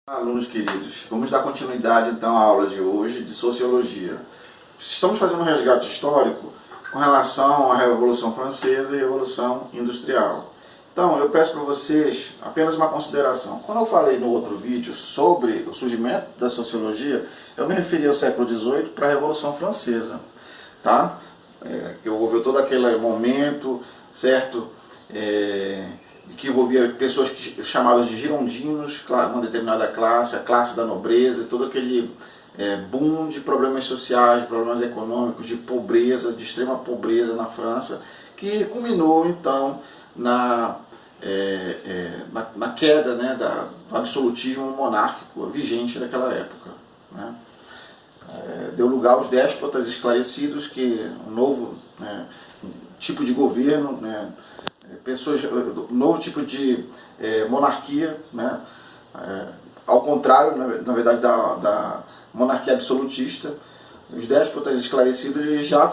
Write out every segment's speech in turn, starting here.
Alunos queridos, vamos dar continuidade então à aula de hoje de Sociologia. Estamos fazendo um resgate histórico com relação à Revolução Francesa e Revolução Industrial. Então, eu peço para vocês apenas uma consideração. Quando eu falei no outro vídeo sobre o surgimento da Sociologia, eu me referi ao século XVIII para a Revolução Francesa, tá? Que houve todo aquele momento, certo? Que envolvia pessoas chamadas de girondinos, uma determinada classe, a classe da nobreza, todo aquele boom de problemas sociais, problemas econômicos, de pobreza, de extrema pobreza na França, que culminou então na queda, né, do absolutismo monárquico vigente naquela época, né? Deu lugar aos déspotas esclarecidos, que um novo tipo de governo, né, um novo tipo de monarquia, né? Ao contrário, na verdade, da monarquia absolutista. Os déspotas esclarecidos eles já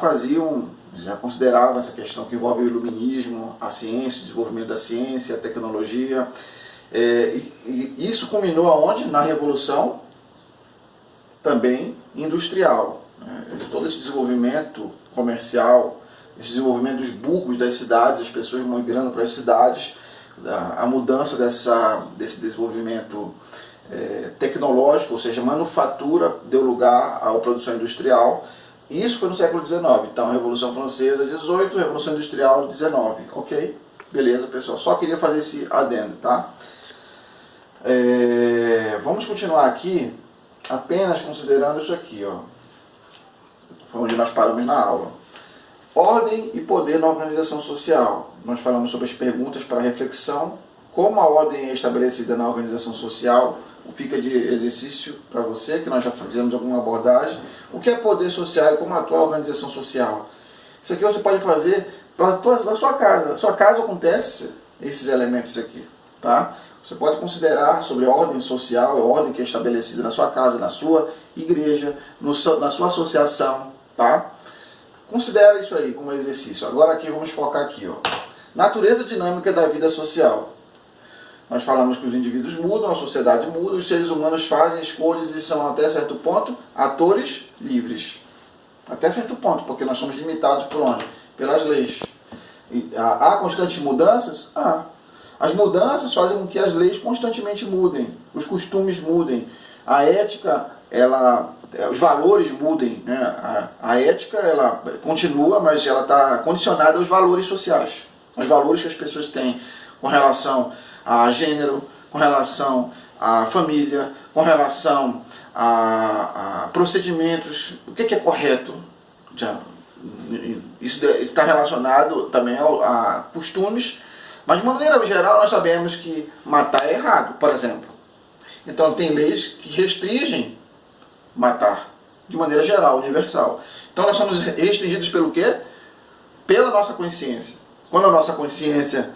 consideravam essa questão que envolve o iluminismo, a ciência, o desenvolvimento da ciência, a tecnologia. E isso culminou aonde? Na Revolução também industrial, né? Todo esse desenvolvimento comercial, esse desenvolvimento dos burgos das cidades, as pessoas migrando para as cidades, a mudança desse desenvolvimento tecnológico, ou seja, manufatura, deu lugar à produção industrial. Isso foi no século XIX. Então, Revolução Francesa, 18, Revolução Industrial, 19. Ok? Beleza, pessoal? Só queria fazer esse adendo, tá? Vamos continuar aqui, apenas considerando isso aqui, ó. Foi onde nós paramos na aula. Ordem e poder na organização social. Nós falamos sobre as perguntas para reflexão, como a ordem é estabelecida na organização social, fica de exercício para você, que nós já fizemos alguma abordagem. O que é poder social e como atua a organização social? Isso aqui você pode fazer na sua casa. Na sua casa acontece esses elementos aqui, tá? Você pode considerar sobre a ordem social, a ordem que é estabelecida na sua casa, na sua igreja, na sua associação, tá? Considera isso aí como exercício. Agora aqui vamos focar aqui, ó. Natureza dinâmica da vida social. Nós falamos que os indivíduos mudam, a sociedade muda, os seres humanos fazem escolhas e são até certo ponto atores livres. Até certo ponto, porque nós somos limitados por onde? Pelas leis. Há constantes mudanças? Há. As mudanças fazem com que as leis constantemente mudem, os costumes mudem, a ética, os valores mudem, né? A ética ela continua, mas ela está condicionada aos valores sociais, aos valores que as pessoas têm com relação a gênero, com relação à família, com relação a procedimentos, o que é correto. Isso está relacionado também a costumes, mas de maneira geral nós sabemos que matar é errado, por exemplo. Então tem leis que restringem matar, de maneira geral, universal. Então nós somos restringidos pelo quê? Pela nossa consciência. Quando a nossa consciência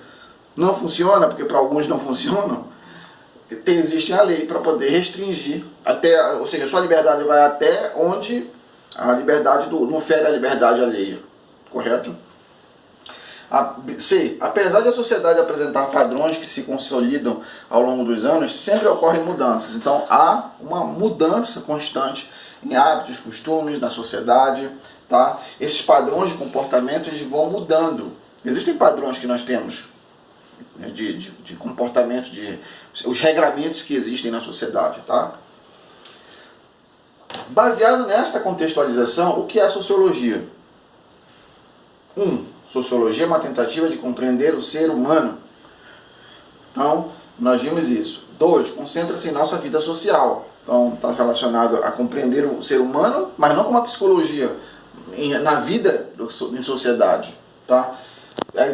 não funciona, porque para alguns não funcionam, existe a lei para poder restringir, ou seja, a sua liberdade vai até onde a liberdade não fere a liberdade alheia. Correto? C. Apesar de a sociedade apresentar padrões que se consolidam ao longo dos anos, sempre ocorrem mudanças. Então há uma mudança constante em hábitos, costumes, na sociedade, tá? Esses padrões de comportamento eles vão mudando. Existem padrões que nós temos de comportamento, os regramentos que existem na sociedade, tá? Baseado nesta contextualização, o que é a sociologia? 1. Sociologia é uma tentativa de compreender o ser humano. Então, nós vimos isso. 2. Concentra-se em nossa vida social. Então, está relacionado a compreender o ser humano, mas não como uma psicologia, na vida em sociedade. Tá?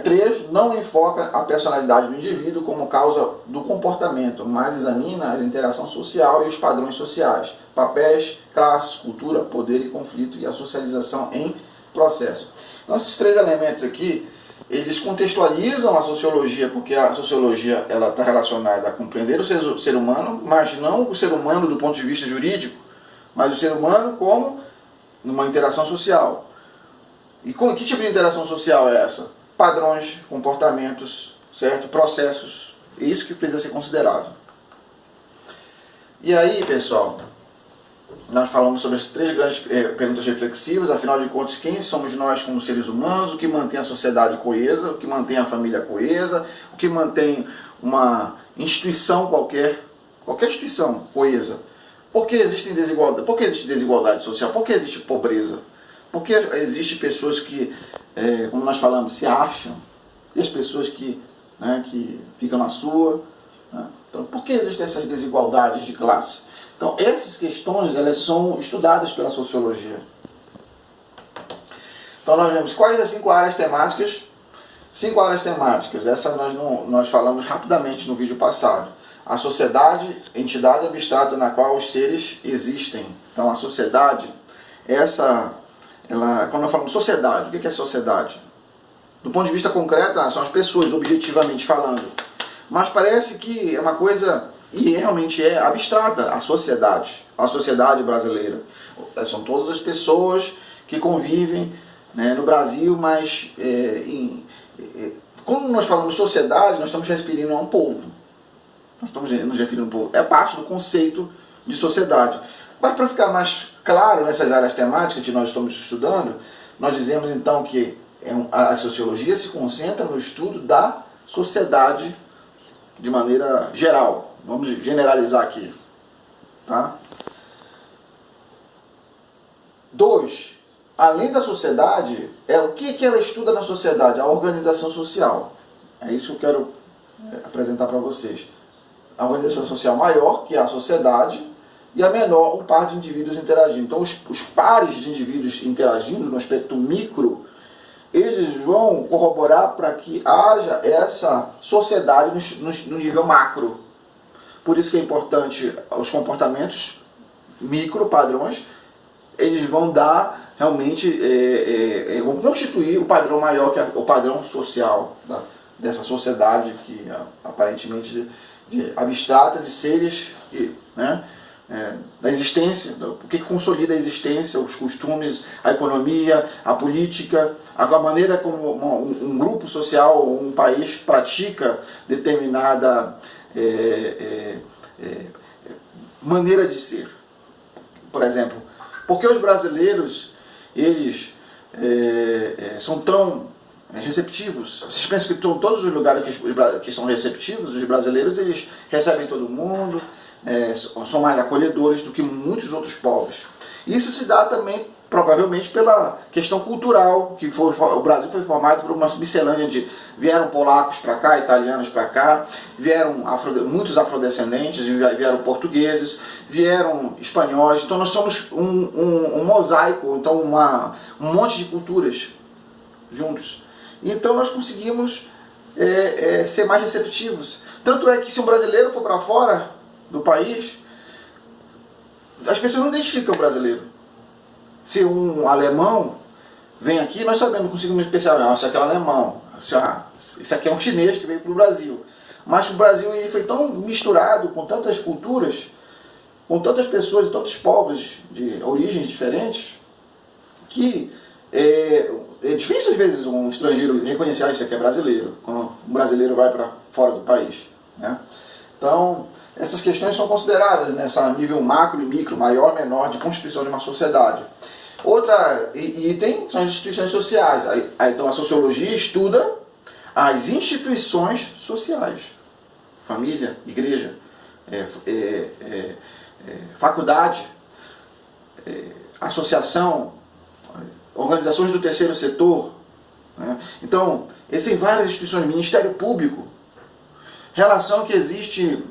3. Não enfoca a personalidade do indivíduo como causa do comportamento, mas examina a interação social e os padrões sociais, papéis, classes, cultura, poder e conflito e a socialização em processo. Então esses 3 elementos aqui, eles contextualizam a sociologia, porque a sociologia ela está relacionada a compreender o ser humano, mas não o ser humano do ponto de vista jurídico, mas o ser humano como numa interação social. E que tipo de interação social é essa? Padrões, comportamentos, certo? Processos. É isso que precisa ser considerado. E aí, pessoal, nós falamos sobre as três grandes perguntas reflexivas. Afinal de contas, quem somos nós como seres humanos? O que mantém a sociedade coesa? O que mantém a família coesa? O que mantém uma instituição qualquer instituição coesa? Por que existe desigualdade social? Por que existe pobreza? Por que existem pessoas que, como nós falamos, se acham? E as pessoas que ficam na sua? Né? Então, por que existem essas desigualdades de classe? Então, essas questões, elas são estudadas pela sociologia. Então, nós vemos quais as 5 áreas temáticas. 5 áreas temáticas, essa nós falamos rapidamente no vídeo passado. A sociedade, entidade abstrata na qual os seres existem. Então, a sociedade, quando nós falamos sociedade, o que é sociedade? Do ponto de vista concreto, são as pessoas, objetivamente falando. Mas parece que é uma coisa, e realmente é abstrata, a sociedade brasileira. São todas as pessoas que convivem, né, no Brasil, mas quando nós falamos sociedade, nós estamos referindo a um povo. Nós estamos nos referindo a um povo. É parte do conceito de sociedade. Mas para ficar mais claro nessas áreas temáticas que nós estamos estudando, nós dizemos então que a sociologia se concentra no estudo da sociedade de maneira geral. Vamos generalizar aqui. Tá? 2. Além da sociedade, o que ela estuda na sociedade? A organização social. É isso que eu quero apresentar para vocês. A organização social maior, que é a sociedade, e a menor, um par de indivíduos interagindo. Então, os pares de indivíduos interagindo no aspecto micro, eles vão corroborar para que haja essa sociedade no nível macro. Por isso que é importante os comportamentos micro, padrões, eles vão dar realmente, vão constituir o padrão maior, que é o padrão social dessa sociedade que aparentemente abstrata de seres que, né, da existência, o que consolida a existência, os costumes, a economia, a política, a maneira como um grupo social ou um país pratica determinada maneira de ser. Por exemplo, por que os brasileiros eles são tão receptivos? Vocês pensam que todos os lugares que são receptivos, os brasileiros eles recebem todo mundo, são mais acolhedores do que muitos outros povos. Isso se dá também, provavelmente, pela questão cultural, que o Brasil foi formado por uma miscelânea vieram polacos para cá, italianos para cá, vieram muitos afrodescendentes, vieram portugueses, vieram espanhóis. Então nós somos um mosaico, então um monte de culturas juntos. Então nós conseguimos ser mais receptivos. Tanto é que se um brasileiro for para fora do país, as pessoas não identificam o brasileiro. Se um alemão vem aqui, nós sabemos, conseguimos especializar, isso aqui é um alemão, isso aqui é um chinês que veio para o Brasil. Mas o Brasil ele foi tão misturado com tantas culturas, com tantas pessoas e tantos povos de origens diferentes, que é difícil às vezes um estrangeiro reconhecer isso aqui é brasileiro, quando um brasileiro vai para fora do país, né? Então, essas questões são consideradas nessa nível macro e micro, maior e menor, de constituição de uma sociedade. Outra item são as instituições sociais. Então a sociologia estuda as instituições sociais. Família, igreja, faculdade, associação, organizações do terceiro setor. Né? Então, existem várias instituições, Ministério Público, relação que existe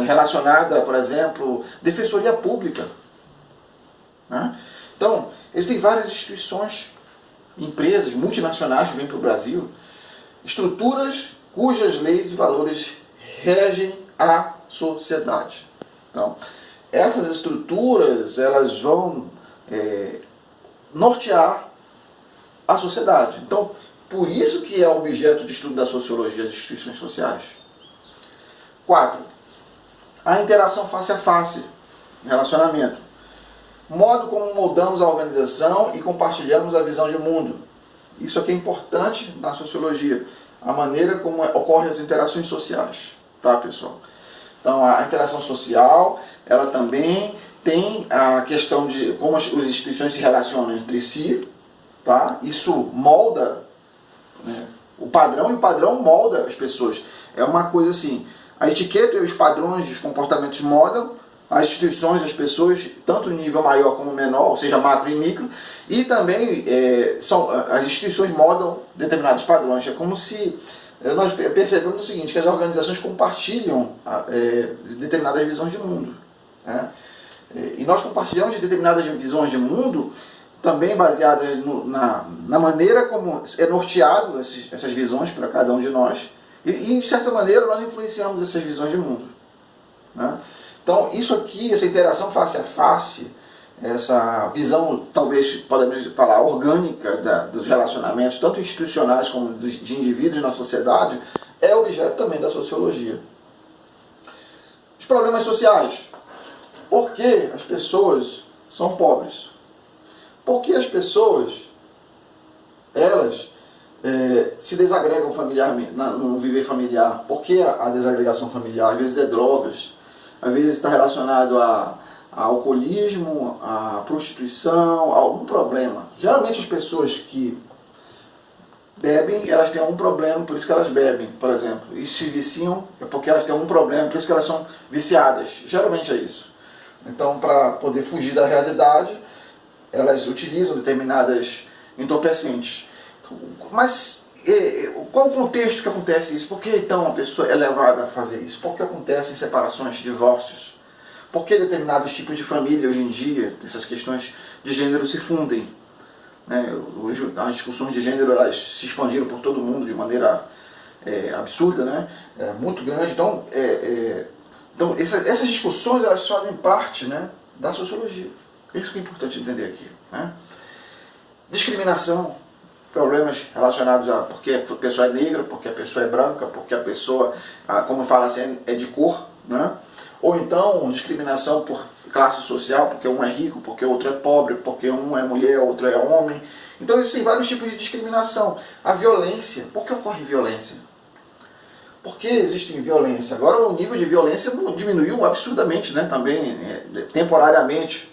relacionada, por exemplo, Defensoria Pública. Né? Então, existem várias instituições, empresas multinacionais que vêm para o Brasil, estruturas cujas leis e valores regem a sociedade. Então, essas estruturas elas vão nortear a sociedade. Então, por isso que é objeto de estudo da sociologia das instituições sociais. 4. A interação face a face, relacionamento. Modo como moldamos a organização e compartilhamos a visão de mundo. Isso aqui é importante na sociologia. A maneira como ocorrem as interações sociais. Tá, pessoal? Então a interação social, ela também tem a questão de como as instituições se relacionam entre si, tá? Isso molda, né, o padrão, e o padrão molda as pessoas. É uma coisa assim, a etiqueta e os padrões e os comportamentos moldam as instituições, as pessoas, tanto em nível maior como menor, ou seja, macro e micro, e também as instituições moldam determinados padrões. É como se nós percebemos o seguinte, que as organizações compartilham determinadas visões de mundo, né? E nós compartilhamos de determinadas visões de mundo também baseadas na maneira como é norteado essas visões para cada um de nós, e de certa maneira nós influenciamos essas visões de mundo, né? Então isso aqui, essa interação face a face, essa visão, talvez podemos falar, orgânica dos relacionamentos, tanto institucionais como de indivíduos na sociedade, é objeto também da sociologia. Os problemas sociais. Por que as pessoas são pobres? Por que as pessoas, elas se desagregam familiarmente, no viver familiar? Por que a desagregação familiar? Às vezes é drogas, às vezes está relacionado a alcoolismo, a prostituição, a algum problema. Geralmente as pessoas que bebem, elas têm algum problema, por isso que elas bebem, por exemplo. E se viciam, é porque elas têm algum problema, por isso que elas são viciadas. Geralmente é isso. Então, para poder fugir da realidade, elas utilizam determinadas entorpecentes. Mas qual o contexto que acontece isso? Por que então a pessoa é levada a fazer isso? Por que acontecem separações, divórcios? Por que determinados tipos de família hoje em dia, essas questões de gênero se fundem? Hoje as discussões de gênero elas se expandiram por todo mundo de maneira absurda, né? Muito grande. Então, essas discussões elas fazem parte, né, da sociologia. Isso que é importante entender aqui, né? Discriminação, problemas relacionados a porque a pessoa é negra, porque a pessoa é branca, porque a pessoa, como fala assim, é de cor, né? Ou então discriminação por classe social, porque um é rico, porque o outro é pobre, porque um é mulher, o outro é homem. Então existem vários tipos de discriminação. A violência, por que ocorre violência? Por que existe violência? Agora o nível de violência diminuiu absurdamente, né? Também temporariamente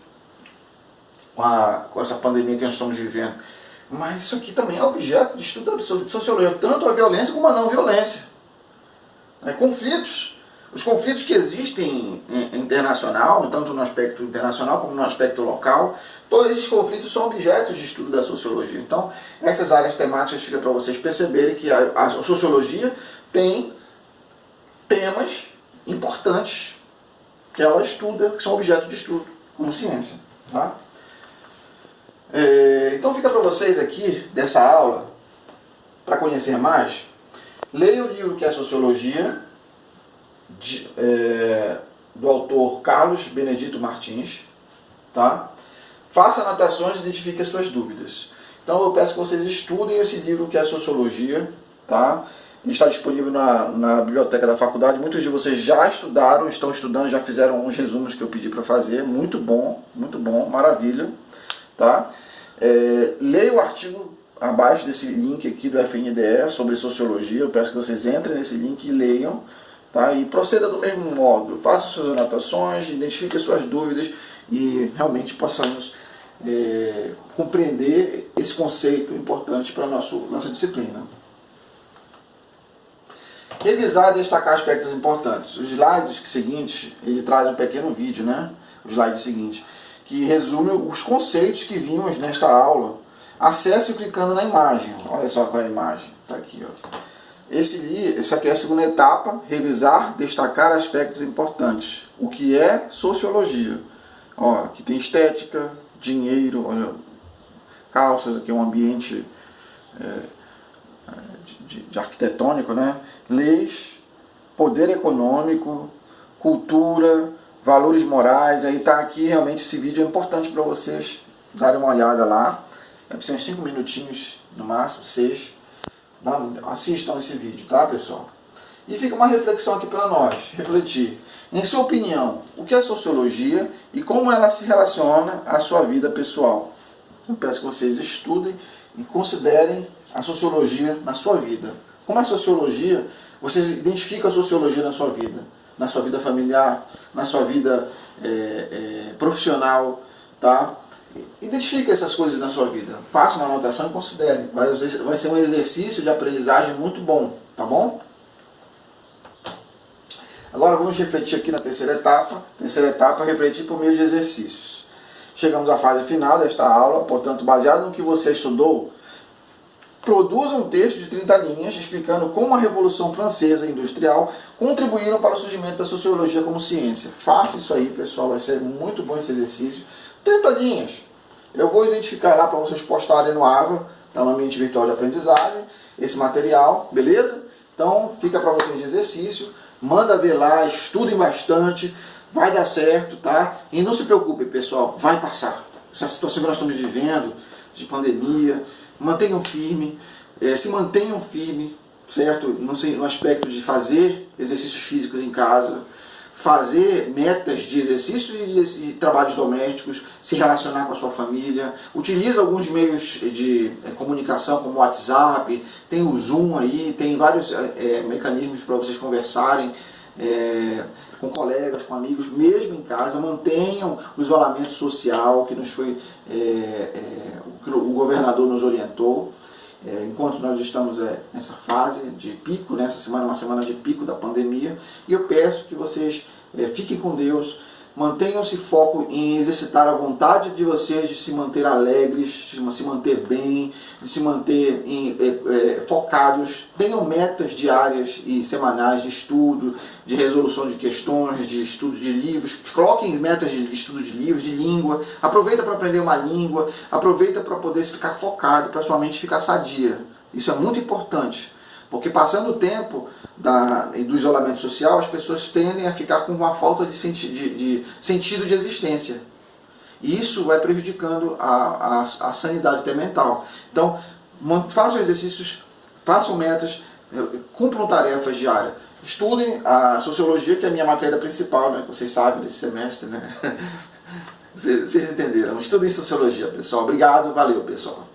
com essa pandemia que nós estamos vivendo. Mas isso aqui também é objeto de estudo de sociologia, tanto a violência como a não violência. Conflitos. Os conflitos que existem internacional, tanto no aspecto internacional como no aspecto local, todos esses conflitos são objetos de estudo da sociologia. Então, essas áreas temáticas ficam para vocês perceberem que a sociologia tem temas importantes que ela estuda, que são objeto de estudo, como ciência. Tá? Então fica para vocês aqui, dessa aula, para conhecer mais, leia o livro que é Sociologia, do autor Carlos Benedito Martins, tá? Faça anotações e identifique as suas dúvidas. Então eu peço que vocês estudem esse livro que é Sociologia, tá? Ele está disponível na biblioteca da faculdade. Muitos de vocês já estudaram, estão estudando, já fizeram uns resumos que eu pedi para fazer. Muito bom, maravilha. Tá? Leia o artigo abaixo desse link aqui do FNDE sobre sociologia. Eu peço que vocês entrem nesse link e leiam. Tá? E proceda do mesmo modo. Faça suas anotações, identifique as suas dúvidas e realmente possamos compreender esse conceito importante para a nossa disciplina. Revisar e destacar aspectos importantes. Os slides seguintes, ele traz um pequeno vídeo, né? O slide seguinte, que resume os conceitos que vimos nesta aula. Acesse clicando na imagem. Olha só qual é a imagem. Está aqui, ó. Essa aqui é a segunda etapa, revisar, destacar aspectos importantes. O que é sociologia? Ó, aqui tem estética, dinheiro, olha, calças, aqui é um ambiente de arquitetônico, né? Leis, poder econômico, cultura, valores morais. Aí está aqui, realmente esse vídeo é importante para vocês darem uma olhada lá. Deve ser uns 5 minutinhos no máximo, 6. Assistam esse vídeo, tá, pessoal? E fica uma reflexão aqui para nós, refletir. Em sua opinião, o que é sociologia e como ela se relaciona à sua vida pessoal? Eu peço que vocês estudem e considerem a sociologia na sua vida. Como a sociologia, vocês identificam a sociologia na sua vida? na sua vida familiar, na sua vida profissional, tá? Identifique essas coisas na sua vida, faça uma anotação e considere. Vai ser um exercício de aprendizagem muito bom, tá bom? Agora vamos refletir aqui na terceira etapa. Terceira etapa é refletir por meio de exercícios. Chegamos à fase final desta aula, portanto, baseado no que você estudou, produza um texto de 30 linhas explicando como a Revolução Francesa Industrial contribuíram para o surgimento da sociologia como ciência. Faça isso aí, pessoal, vai ser muito bom esse exercício. 30 linhas. Eu vou identificar lá para vocês postarem no AVA, tá, no ambiente virtual de aprendizagem, esse material, beleza? Então, fica para vocês de exercício. Manda ver lá, estudem bastante, vai dar certo, tá? E não se preocupem, pessoal, vai passar. Essa situação que nós estamos vivendo, de pandemia, mantenham firme, se mantenham firme, certo? No aspecto de fazer exercícios físicos em casa, fazer metas de exercícios e de trabalhos domésticos, se relacionar com a sua família. Utilize alguns meios de comunicação, como o WhatsApp, tem o Zoom aí, tem vários mecanismos para vocês conversarem com colegas, com amigos, mesmo em casa. Mantenham o isolamento social que nos foi, que o governador nos orientou. Enquanto nós estamos nessa fase de pico, nessa semana, uma semana de pico da pandemia, e eu peço que vocês fiquem com Deus, mantenham-se foco em exercitar a vontade de vocês de se manter alegres, de se manter bem, de se manter focados, tenham metas diárias e semanais de estudo, de resolução de questões, de estudo de livros, coloquem metas de estudo de livros, de língua, aproveita para aprender uma língua, aproveita para poder ficar focado, para sua mente ficar sadia. Isso é muito importante, porque passando o tempo do isolamento social, as pessoas tendem a ficar com uma falta de sentido de existência. E isso vai prejudicando a sanidade até mental. Então, façam exercícios, façam metas, cumpram tarefas diárias. Estudem a sociologia, que é a minha matéria principal, né? Vocês sabem desse semestre, né? Vocês entenderam. Estudem sociologia, pessoal. Obrigado, valeu, pessoal.